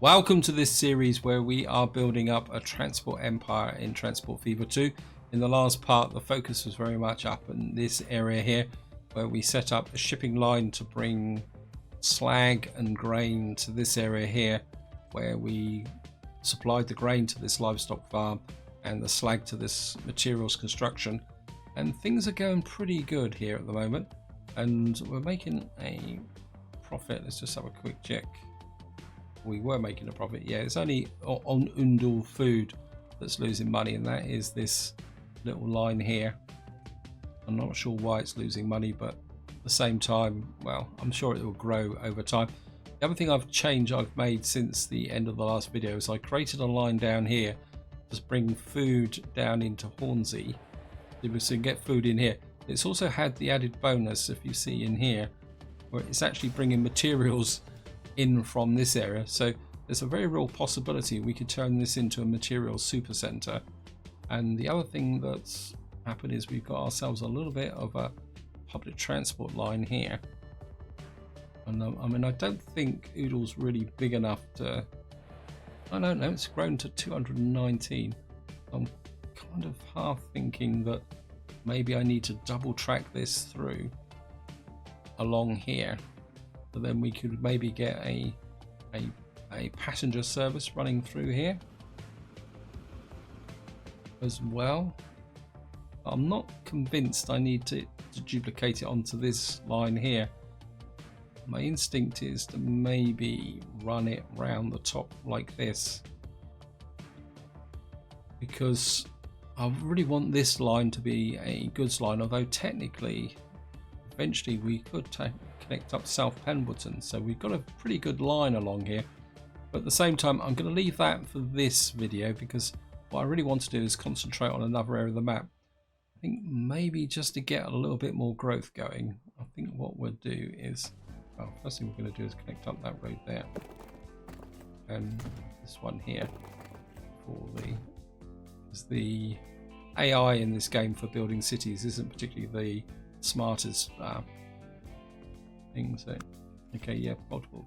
Welcome to this series where we are building up a transport empire in Transport Fever 2. In the last part, the focus was very much up in this area here, where we set up a shipping line to bring slag and grain to this area here, where we supplied the grain to this livestock farm and the slag to this materials construction. And things are going pretty good here at the moment, and we're making a profit. Let's just have a quick check. We were making a profit. Yeah, it's only on Undul food that's losing money, and that is this little line here. I'm not sure why it's losing money, but at the same time, well, I'm sure it will grow over time. The other thing I've made since the end of the last video is I created a line down here to bring food down into Hornsey, so we can get food in here. It's also had the added bonus, if you see in here, where it's actually bringing materials in from this area. So there's a very real possibility we could turn this into a materials super center. And the other thing that's happened is we've got ourselves a little bit of a public transport line here. And I mean, I don't think Oodle's really big enough to, I don't know, it's grown to 219. I'm kind of half thinking that maybe I need to double track this through along here. So then we could maybe get a passenger service running through here as well. I'm not convinced I need to duplicate it onto this line here. My instinct is to maybe run it round the top like this, because I really want this line to be a goods line, although technically eventually we could connect up South Pemberton, so we've got a pretty good line along here. But at the same time, I'm going to leave that for this video, because what I really want to do is concentrate on another area of the map. I think maybe just to get a little bit more growth going, I think what we'll do is, well, first thing we're going to do is connect up that road there and this one here for the AI in this game for building cities isn't particularly the smartest thing. So okay, yeah, multiple.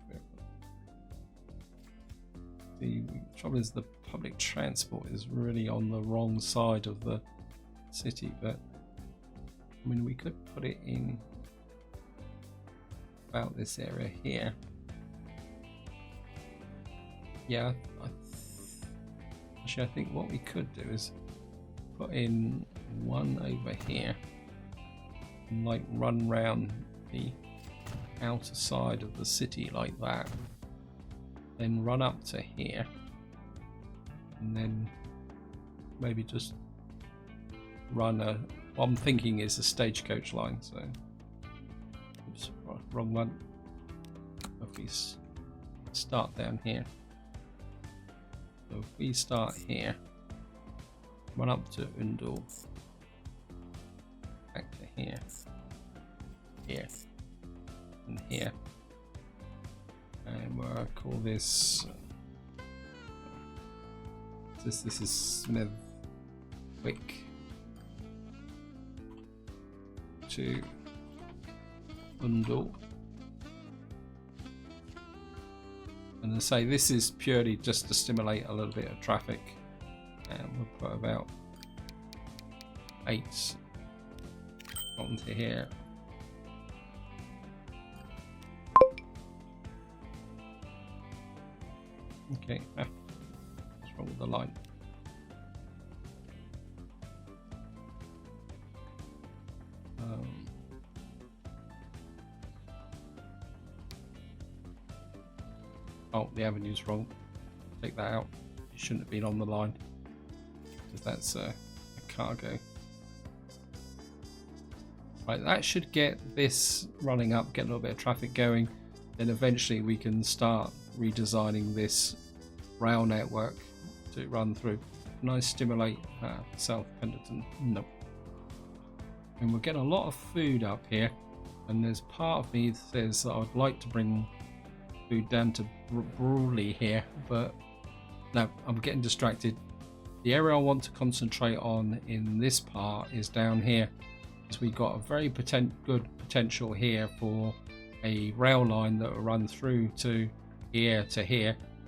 The trouble is the public transport is really on the wrong side of the city, but I mean, we could put it in about this area here. Yeah, actually I think what we could do is put in one over here and like run round the outer side of the city like that, then run up to here, and then maybe just run what I'm thinking is a stagecoach line. So oops, wrong one. If we start down here, so if we start here, run up to Undul, back to here, here, and here, and we'll call this this is Smithwick to Undul. And I say this is purely just to stimulate a little bit of traffic, and we'll put about 8 onto here. Okay, what's wrong with the line? Oh, the avenue's wrong. Take that out. It shouldn't have been on the line, because that's a cargo. Right, that should get this running up, get a little bit of traffic going. Then eventually we can start redesigning this rail network to run through. Can I stimulate South Pemberton? Nope. And we're getting a lot of food up here, and there's part of me that says that I would like to bring food down to Brawley here, but no, I'm getting distracted. The area I want to concentrate on in this part is down here, because we've got a very good potential here for a rail line that will run through to here,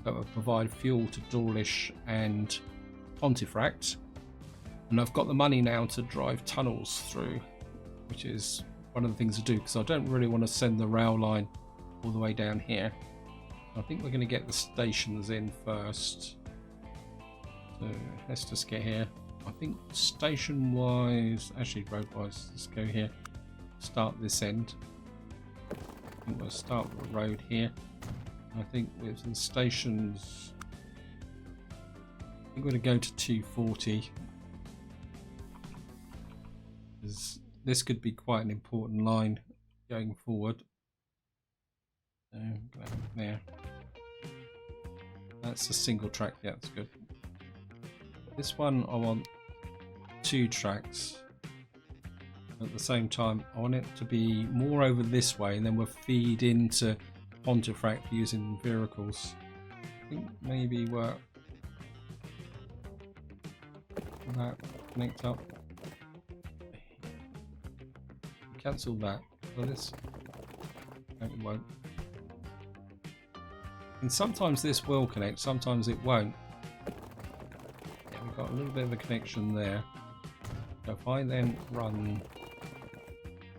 that will provide fuel to Dawlish and Pontefract. And I've got the money now to drive tunnels through, which is one of the things to do, because I don't really want to send the rail line all the way down here. I think we're going to get the stations in first. So let's just get here. I think station wise, actually road wise, let's go here. Start this end. I think we'll start with the road here. I think with the stations, I think we're going to go to 240. This could be quite an important line going forward. So go there. That's a single track. Yeah, that's good. This one I want 2 tracks. At the same time, I want it to be more over this way, and then we'll feed into Pontefract using vehicles. I think maybe work that connect up. Cancel that. So this, no, it won't. And sometimes this will connect, sometimes it won't. Yeah, we've got a little bit of a connection there. So if I then run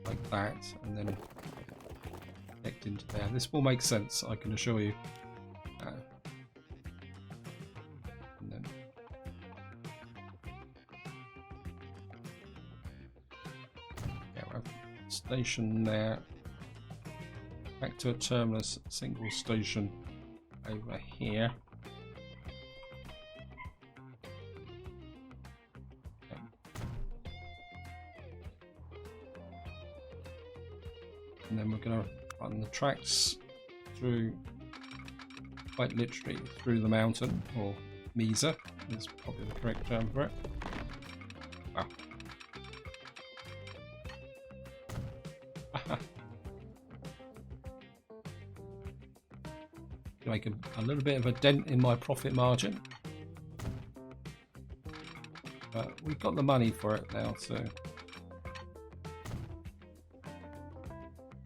like that and then connect into there, this will make sense, I can assure you. And then yeah, we have a station there. Back to a terminus single station over here. Okay. And then we're going to run the tracks through, quite literally through the mountain, or Mesa is probably the correct term for it. Wow. Make a little bit of a dent in my profit margin, but we've got the money for it now. So, and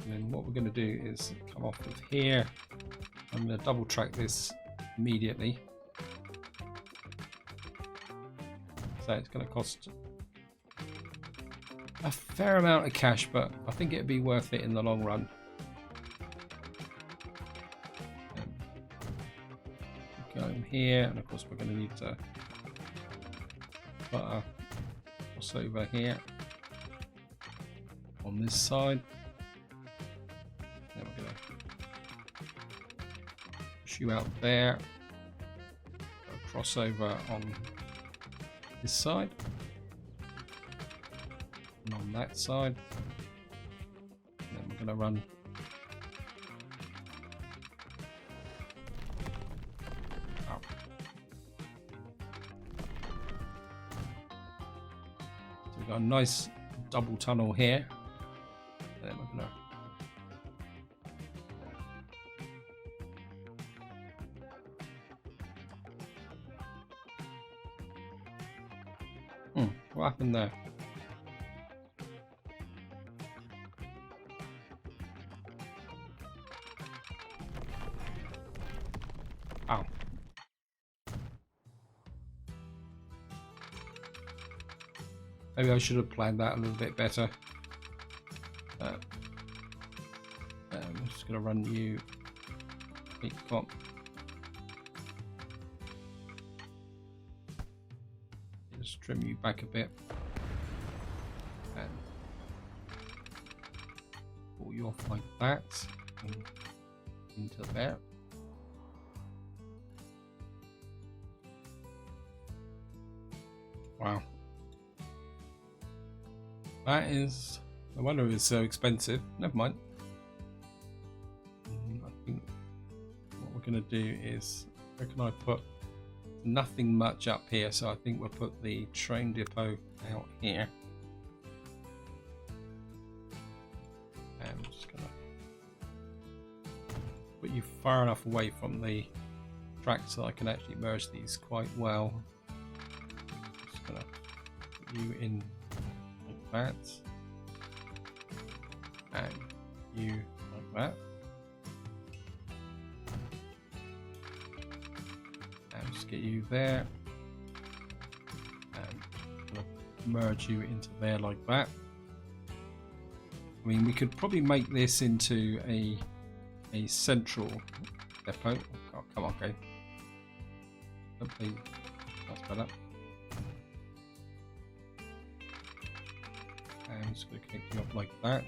then what we're going to do is come off of here. I'm going to double track this immediately. So it's going to cost a fair amount of cash, but I think it'd be worth it in the long run. Here, and of course we're going to need to put a crossover here on this side. Then we're going to push you out there, a crossover on this side and on that side, and then we're going to run got a nice double tunnel here. And then we're gonna... what happened there? Ow. Maybe I should have planned that a little bit better. I'm just going to run you. Come on. Just trim you back a bit. And pull you off like that. And into there. Wow. That is, no wonder it was so expensive. Never mind. I think what we're going to do is, where can I put nothing much up here? So I think we'll put the train depot out here. And I'm just going to put you far enough away from the track so I can actually merge these quite well. Just going to put you in that, and you like that. Just get you there and merge you into there like that. I mean, we could probably make this into a central depot. Oh, come on, okay. Hopefully that's better. And I'm just going to connect you up like that.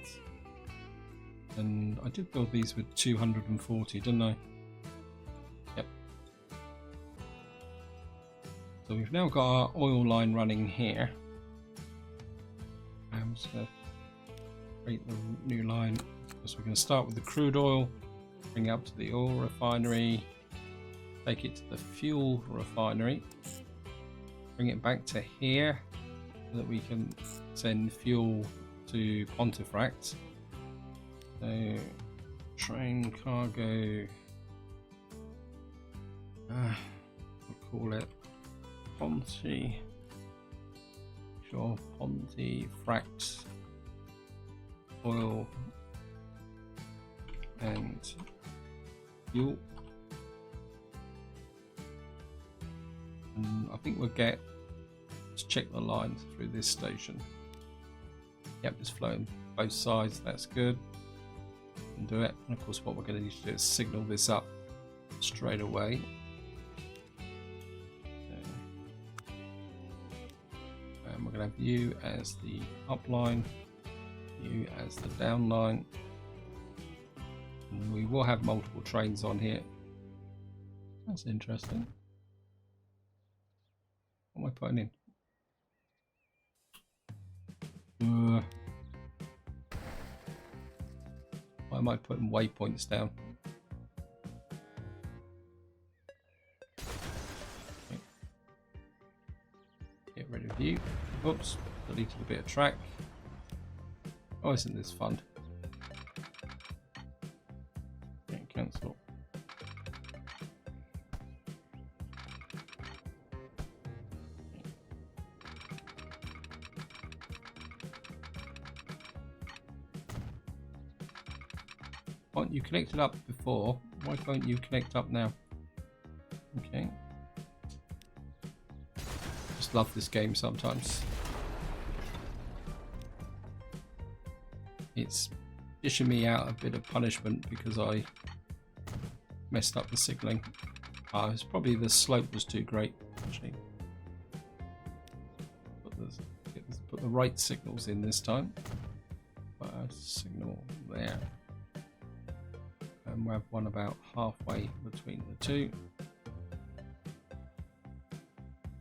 And I did build these with 240, didn't I? Yep. So we've now got our oil line running here. I'm just going to create the new line. So we're going to start with the crude oil, bring it up to the oil refinery, take it to the fuel refinery, bring it back to here so that we can send fuel to Pontefract. So train cargo, we'll call it Pontefract oil and fuel. And I think we'll let's check the lines through this station. Yep, it's flowing both sides, that's good. And do it. And of course what we're going to need to do is signal this up straight away. And we're going to have you as the up line, you as the down line. And we will have multiple trains on here. That's interesting. What am I putting in? Why am I putting waypoints down? Okay. Get rid of you. Oops, deleted a bit of track. Oh, isn't this fun? Okay, cancel. You connected up before, why can't you connect up now? Okay. Just love this game sometimes. It's dishing me out a bit of punishment because I messed up the signaling. It's probably the slope was too great actually. Put the right signals in this time. Signal there. And we'll have one about halfway between the two,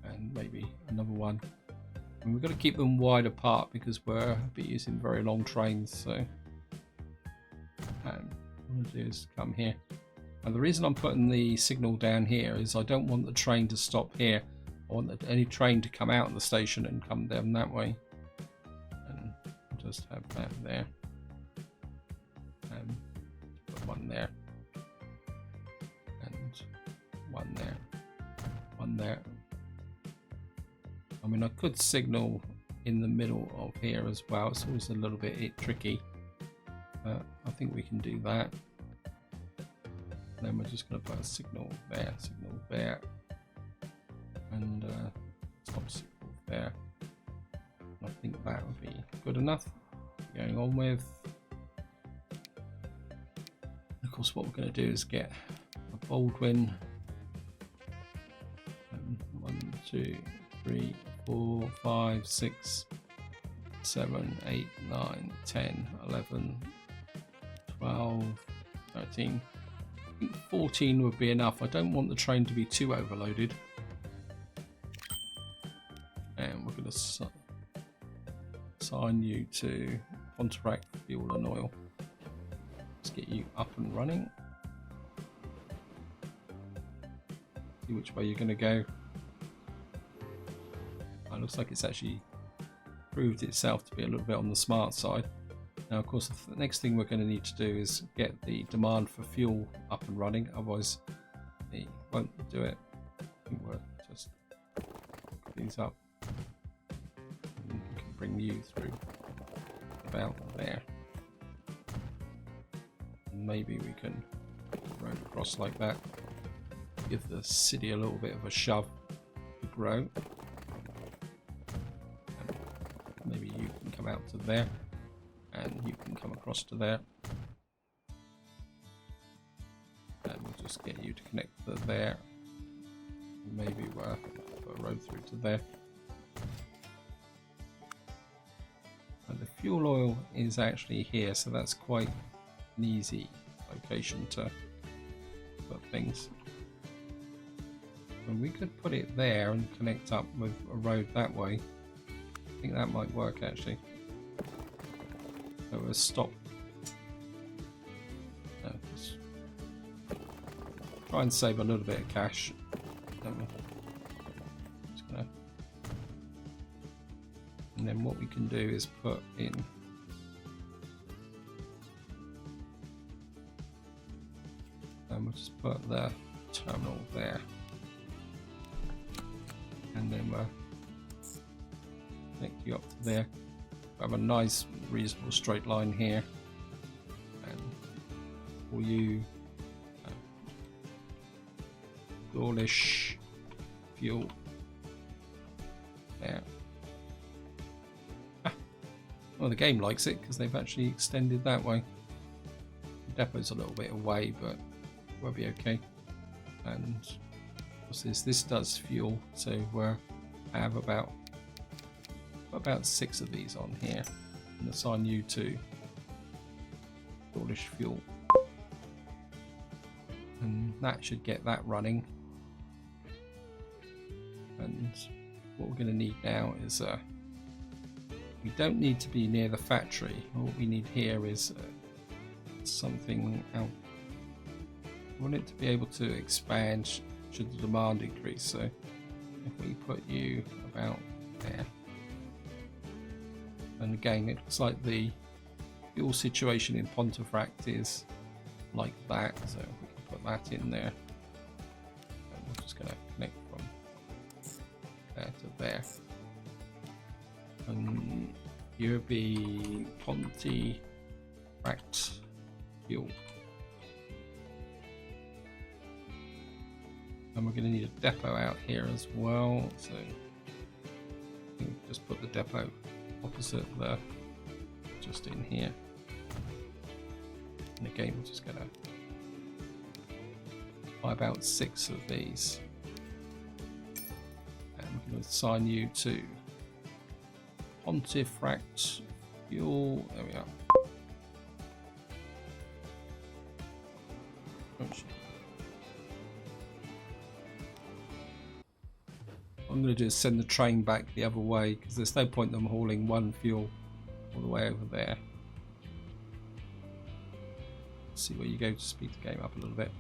and maybe another one. And we've got to keep them wide apart because we're using very long trains. So what I'm going to do is come here. And the reason I'm putting the signal down here is I don't want the train to stop here. I want any train to come out of the station and come down that way. And I'll just have that there. One there, and one there, one there. I mean, I could signal in the middle of here as well. It's always a little bit tricky, but I think we can do that. And then we're just going to put a signal there, and stop signal there. I think that would be good enough. Going on with. Of course, what we're going to do is get a Baldwin. 1, 2, 3, 4, 5, 6, 7, 8, 9, 10, 11, 12, 13. I think 14 would be enough. I don't want the train to be too overloaded. And we're going to assign you to Pontefract Fuel and Oil. Let's get you up and running. See which way you're going to go. It looks like it's actually proved itself to be a little bit on the smart side. Now, of course, the next thing we're going to need to do is get the demand for fuel up and running. Otherwise, it won't do it. I think we'll just put these up. And we can bring you through about there. Maybe we can run across like that. give the city a little bit of a shove to grow. And maybe you can come out to there, and you can come across to there. And we'll just get you to connect to there. Maybe we'll put a road through to there. And the fuel oil is actually here, so that's quite an easy location to put things. And we could put it there and connect up with a road that way. I think that might work actually. So we'll stop. Try and save a little bit of cash. Just gonna... And then what we can do is put in and we'll just put the terminal there, and then we'll connect you up to there. We have a nice reasonable straight line here, and for you Gaulish fuel there. Well, the game likes it because they've actually extended that way. The depot's a little bit away, but we'll be okay. And what's this? This does fuel, so I have about 6 of these on here, and assign you to Gaulish fuel, and that should get that running. And what we're going to need now is we don't need to be near the factory. What we need here is something else. We want it to be able to expand should the demand increase. So if we put you about there, and again it looks like the fuel situation in Pontefract is like that, so we can put that in there. And we're just going to connect from there to there. And you'll be Pontefract fuel. And we're going to need a depot out here as well, so I think just put the depot opposite the, just in here. And again we're just going to buy about 6 of these, and we're going to assign you to Pontefract fuel. There we are. What I'm going to do is send the train back the other way, because there's no point in them hauling one fuel all the way over there. Let's see where you go to speed the game up a little bit.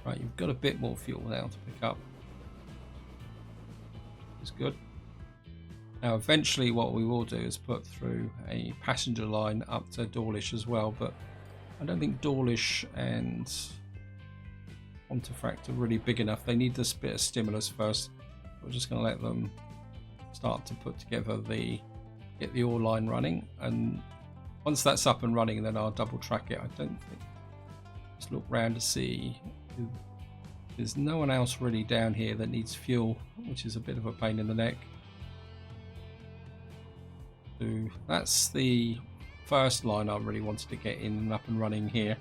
Right, you've got a bit more fuel now to pick up. It's good. Now eventually what we will do is put through a passenger line up to Dawlish as well, but I don't think Dawlish and Pontefract are really big enough. They need this bit of stimulus first. We're just going to let them start to put together get the ore line running, and once that's up and running then I'll double track it. I don't think, just look round to see. There's no one else really down here that needs fuel, which is a bit of a pain in the neck. So that's the first line I really wanted to get in and up and running here.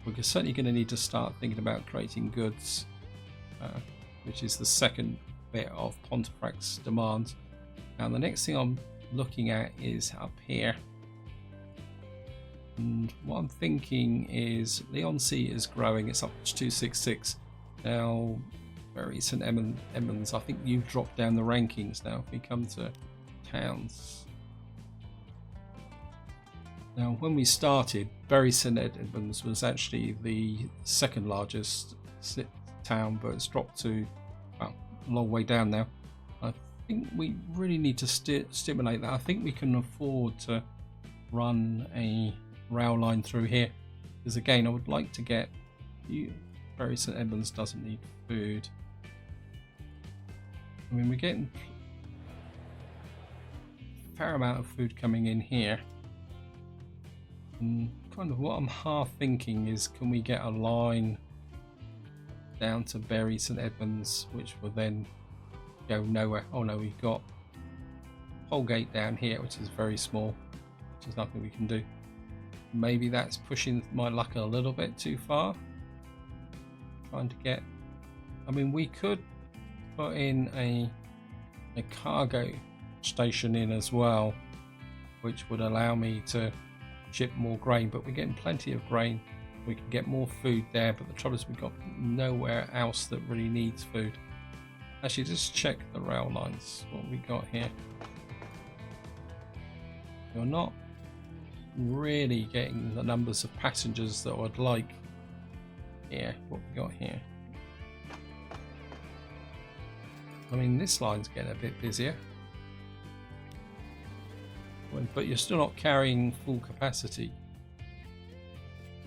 We're certainly going to need to start thinking about creating goods, which is the second bit of Pontefract's demand. Now the next thing I'm looking at is up here, and what I'm thinking is Leon-C is growing. It's up to 266 now. Bury St Edmunds, I think you've dropped down the rankings now. If we come to towns, now when we started, Bury St Edmunds was actually the second largest town, but it's dropped to, well, a long way down now. I think we really need to stimulate that. I think we can afford to run a rail line through here, because again I would like to get you. Bury St Edmunds doesn't need food. I mean, we're getting a fair amount of food coming in here. And kind of what I'm half thinking is, can we get a line down to Bury St Edmunds, which will then go nowhere? Oh no, we've got Holgate down here, which is very small, which is nothing we can do. Maybe that's pushing my luck a little bit too far. Trying to get, I mean, we could put in a cargo station in as well, which would allow me to ship more grain, but we're getting plenty of grain. We can get more food there, but the trouble is we've got nowhere else that really needs food. Actually, just check the rail lines, what we got here. You're not really getting the numbers of passengers that I'd like here. What we got here, I mean, this line's getting a bit busier, but you're still not carrying full capacity.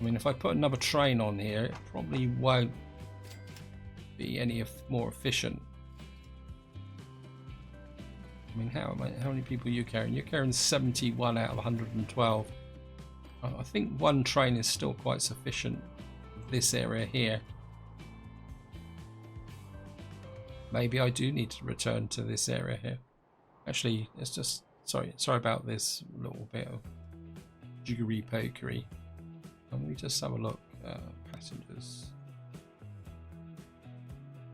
I mean, if I put another train on here, it probably won't be any more efficient. I mean, how many people are you carrying? You're carrying 71 out of 112. I think one train is still quite sufficient for this area here. Maybe I do need to return to this area here. Actually, it's just sorry about this little bit of jiggery pokery. Let me just have a look. Passengers.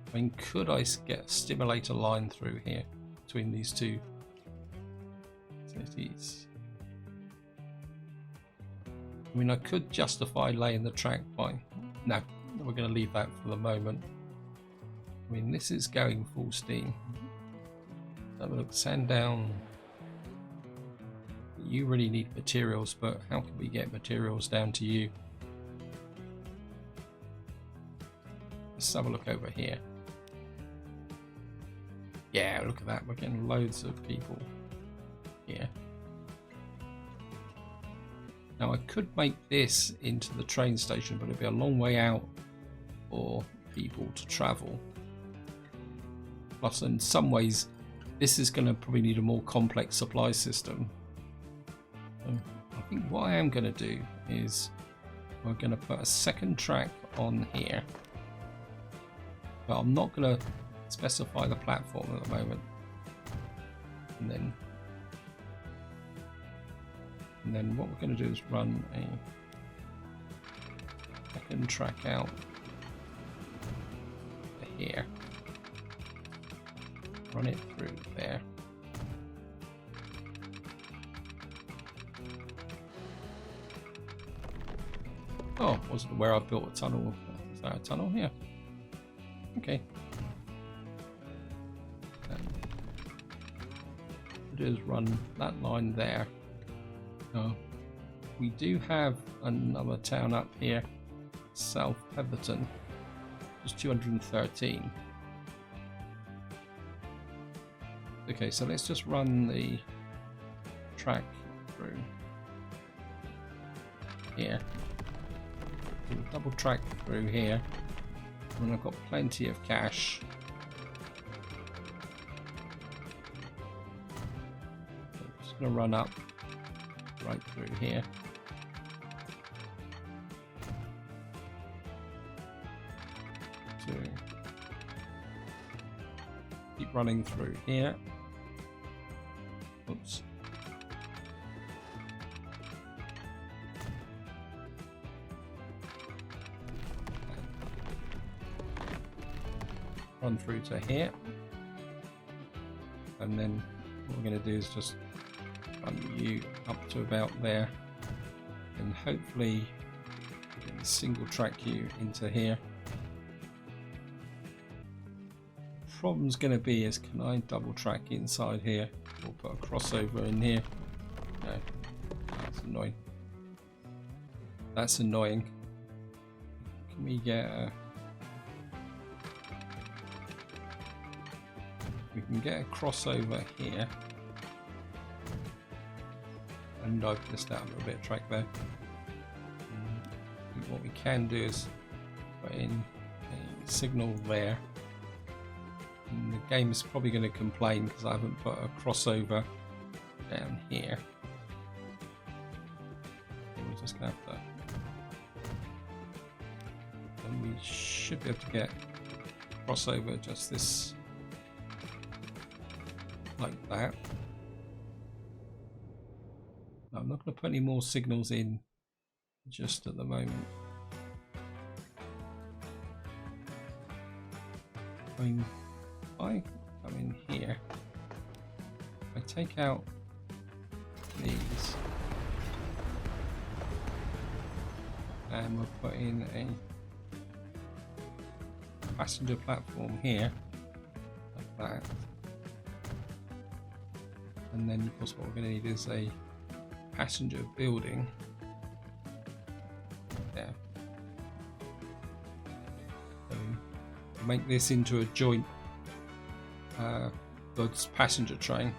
I mean, could I stimulate a line through here between these two cities? I mean, I could justify laying the track by... No, we're going to leave that for the moment. I mean, this is going full steam. Have a look. Sandown. You really need materials, but how can we get materials down to you? Let's have a look over here. Yeah, look at that. We're getting loads of people here. Now, I could make this into the train station, but it'd be a long way out for people to travel. Plus, in some ways, this is going to probably need a more complex supply system. So I think what I am going to do is we're going to put a second track on here. But I'm not going to specify the platform at the moment. And then what we're going to do is run a second track out to here. Run it through there. Oh, wasn't aware I built a tunnel. Is that a tunnel here? Okay. What we'll do is run that line there. We do have another town up here, South Petherton, just 213. Okay, so let's just run the track through here. We'll double track through here, and I've got plenty of cash. So I'm just going to run up right through here. So keep running through here. Oops. Run through to here, and then what we're going to do is just run you up to about there, and hopefully single track you into here. Problem's going to be is, can I double track inside here or put a crossover in here? No, that's annoying. That's annoying. Can we get a... We can get a crossover here. And I've missed out a little bit of track there. What we can do is put in a signal there. And the game is probably going to complain because I haven't put a crossover down here. We'll just gonna have to, and we should be able to get crossover just this like that. No, I'm not going to put any more signals in just at the moment. I mean, if I come in here, I take out these, and we'll put in a passenger platform here, like that. And then, of course, what we're going to need is a passenger building there. So make this into a joint goods passenger train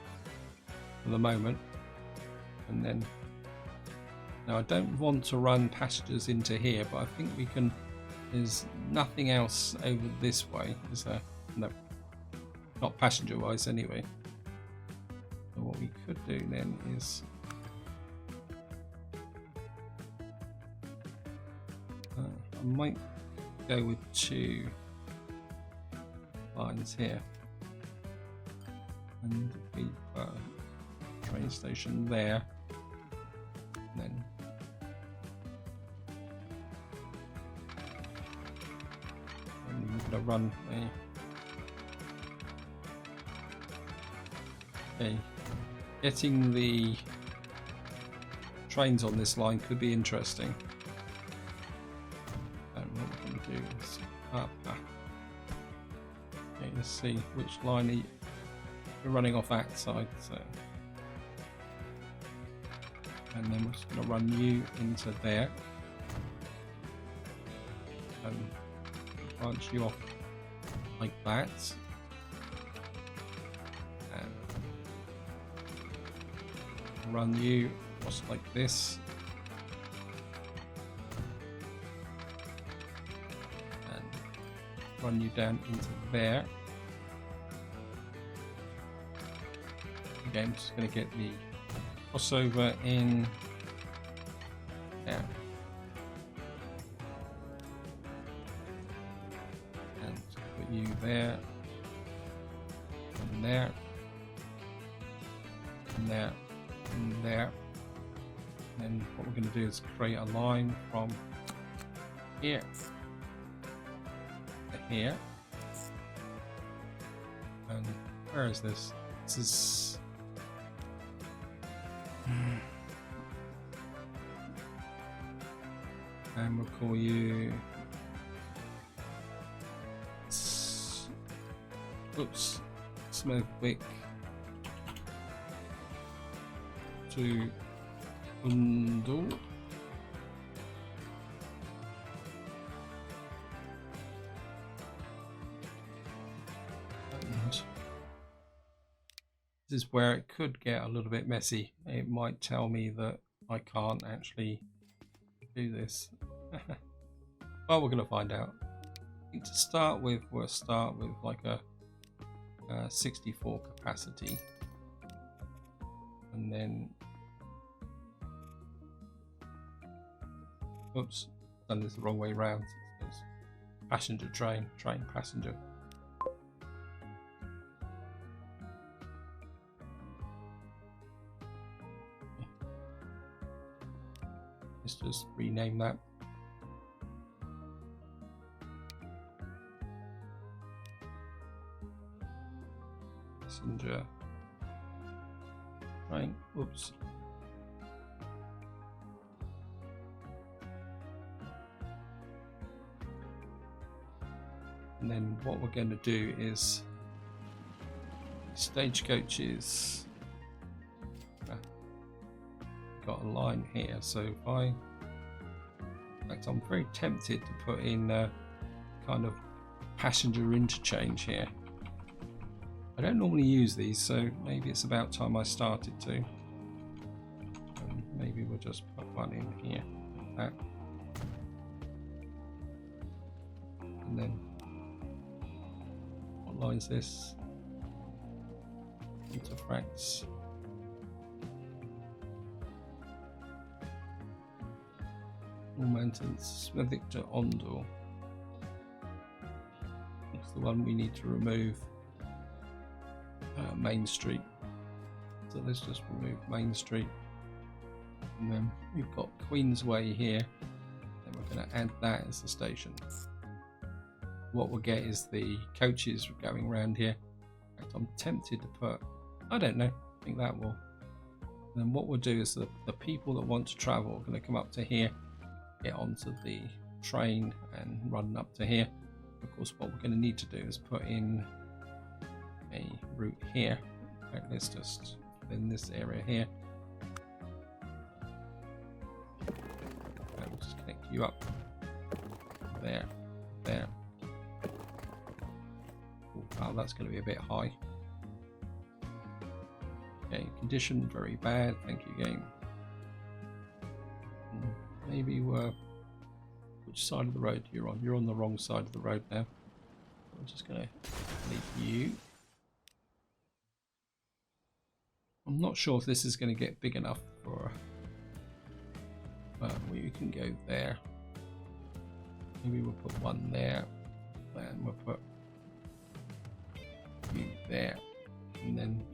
for the moment, and then now I don't want to run passengers into here, but I think we can. There's nothing else over this way, is there? No, not passenger wise anyway. So what we could do then is I might go with 2 lines here, and we put a train station there, and then we're going to run getting the trains on this line could be interesting. And what we're going to do is okay, let's see which line we're running off that side. So, and then we're just going to run you into there and branch you off like that. Run you just like this, and run you down into there. Again, I'm just going to get the crossover in there, and put you there, and there, and there. There, and then what we're going to do is create a line from here to here. And where is this? This is and we'll call you Smithwick to Undle. And this is where it could get a little bit messy. It might tell me that I can't actually do this. Well, we're going to find out. I think to start with, we'll start with like a 64 capacity. And then, oops, done this the wrong way round. It's passenger train, train passenger. Let's just rename that. Passenger train, oops. And then what we're going to do is stagecoaches. Got a line here, so if in fact, I'm very tempted to put in kind of passenger interchange here. I don't normally use these, so maybe it's about time I started to. Maybe we'll just put one in here, like that. And then, what line is this? Interfracts. Mountains, Smethwick to Ondor. It's the one we need to remove. Main Street. So let's just remove Main Street. And then we've got Queensway here. And we're going to add that as the station. What we'll get is the coaches going around here. In fact, I'm tempted to put, I don't know, I think that will. And then what we'll do is the people that want to travel are going to come up to here, get onto the train and run up to here. Of course, what we're going to need to do is put in a route here. In fact, let's just in this area here. And we'll just connect you up there, there. Oh, that's going to be a bit high. Okay, condition very bad. Thank you, game. Maybe we're. Which side of the road you're on? You're on the wrong side of the road now. I'm just going to leave you. I'm not sure if this is going to get big enough for. We can go there. Maybe we'll put one there, and we'll put you there, and then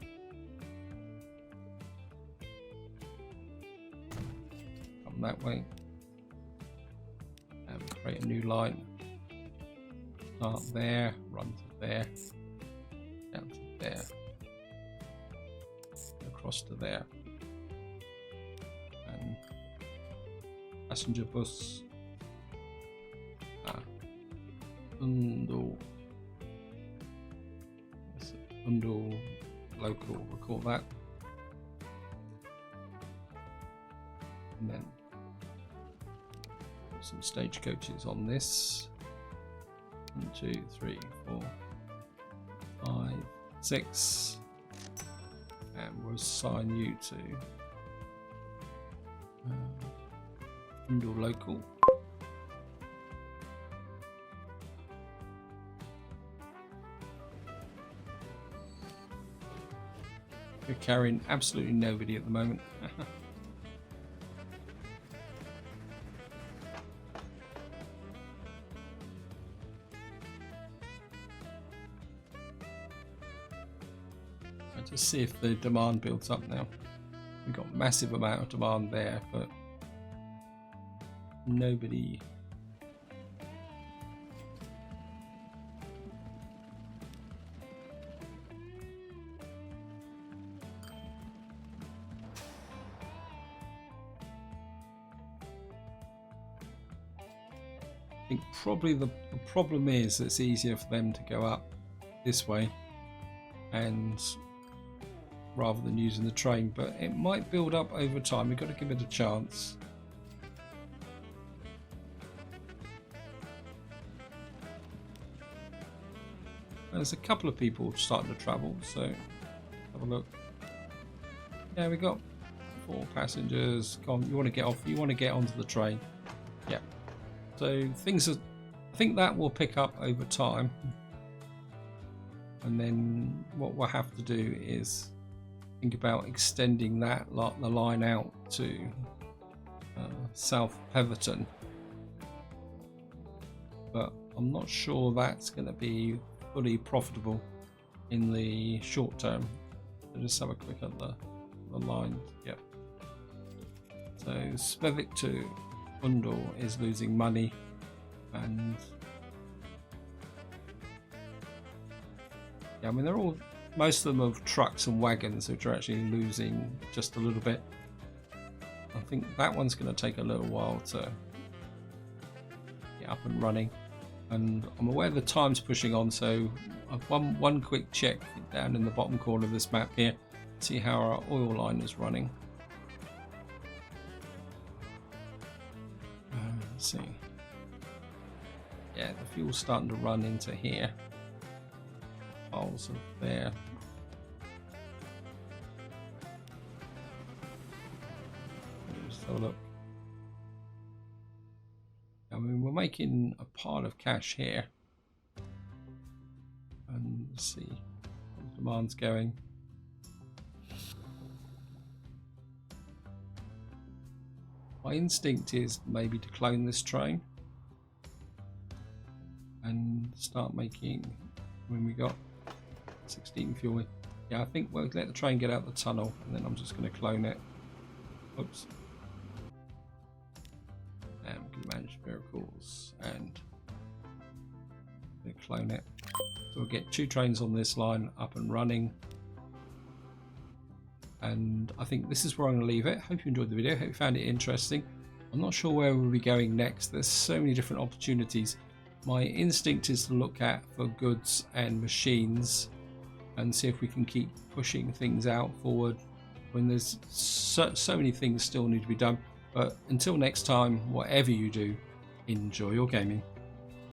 come that way. Create a new line. Start there, run to there, down to there, across to there, and passenger bus. Undul local. We'll call that, and then. Some stagecoaches on this. 1, 2, 3, 4, 5, 6, and we'll assign you to Indoor local. We're carrying absolutely nobody at the moment. To see if the demand builds up now. We've got massive amount of demand there, but nobody. I think probably the problem is it's easier for them to go up this way and rather than using the train, but it might build up over time. We've got to give it a chance. And there's a couple of people starting to travel, so have a look. Yeah, we got 4 passengers. Come on, you want to get off? You want to get onto the train? Yeah. So things are. I think that will pick up over time, and then what we'll have to do is think about extending that the line out to South Petherton, but I'm not sure that's going to be fully profitable in the short term. So just have a quick at the line. Yep. So Smethwick to Undor is losing money, and yeah, I mean they're all. Most of them have trucks and wagons, which are actually losing just a little bit. I think that one's going to take a little while to get up and running. And I'm aware the time's pushing on, so I've one quick check down in the bottom corner of this map here, see how our oil line is running. Let's see. Yeah, the fuel's starting to run into here. Piles of there. Just have a look. I mean, we're making a pile of cash here. And let's see how the demand's going. My instinct is maybe to clone this train and start making, when we got 16 fuel. Yeah, I think we'll let the train get out the tunnel and then I'm just going to clone it. Oops. And we can manage miracles and clone it. So we'll get 2 trains on this line up and running. And I think this is where I'm going to leave it. Hope you enjoyed the video. Hope you found it interesting. I'm not sure where we'll be going next. There's so many different opportunities. My instinct is to look at for goods and machines and see if we can keep pushing things out forward when there's so many things still need to be done. But until next time, whatever you do, enjoy your gaming.